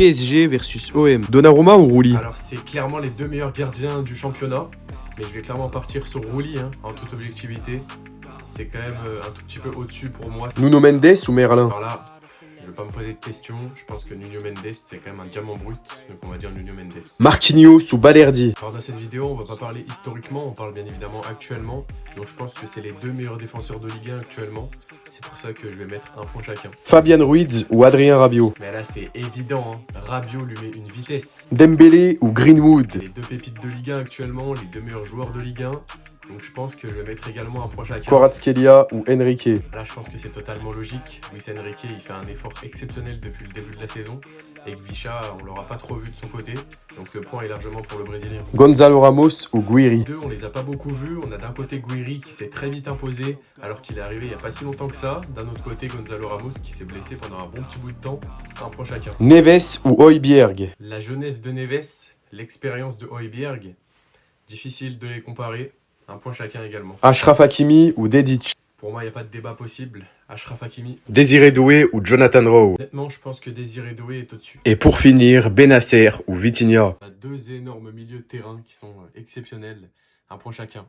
PSG versus OM. Donnarumma ou Rouli? Alors c'est clairement les deux meilleurs gardiens du championnat, mais je vais clairement partir sur Rouli, en toute objectivité. C'est quand même un tout petit peu au-dessus pour moi. Nuno Mendes ou Merlin? Alors là, je vais pas me poser de questions. Je pense que Nuno Mendes, c'est quand même un diamant brut. Donc on va dire Nuno Mendes. Marquinhos ou Balerdi? Alors dans cette vidéo, on va pas parler historiquement, on parle bien évidemment actuellement. Donc je pense que c'est les deux meilleurs défenseurs de Ligue 1 actuellement. C'est pour ça que je vais mettre un point chacun. Fabian Ruiz ou Adrien Rabiot? Mais là c'est évident, Rabiot lui met une vitesse. Dembélé ou Greenwood? Les deux pépites de Ligue 1 actuellement, les deux meilleurs joueurs de Ligue 1. Donc je pense que je vais mettre également un point chacun. Kvaratskhelia ou Enrique? Là je pense que c'est totalement logique. Luis Enrique il fait un effort exceptionnel depuis le début de la saison. Et Gvicha, on l'aura pas trop vu de son côté. Donc le point est largement pour le Brésilien. Gonzalo Ramos ou Guiri? Les deux, on les a pas beaucoup vus. On a d'un côté Guiri qui s'est très vite imposé alors qu'il est arrivé il n'y a pas si longtemps que ça. D'un autre côté Gonzalo Ramos qui s'est blessé pendant un bon petit bout de temps. Un point chacun. Neves ou Højbjerg? La jeunesse de Neves, l'expérience de Højbjerg, difficile de les comparer. Un point chacun également. Achraf Hakimi ou Dedic? Pour moi, il n'y a pas de débat possible. Achraf Hakimi. Désiré Doué ou Jonathan Rowe? Honnêtement, je pense que Désiré Doué est au-dessus. Et pour finir, Benacer ou Vitinha? On a deux énormes milieux de terrain qui sont exceptionnels. Un point chacun.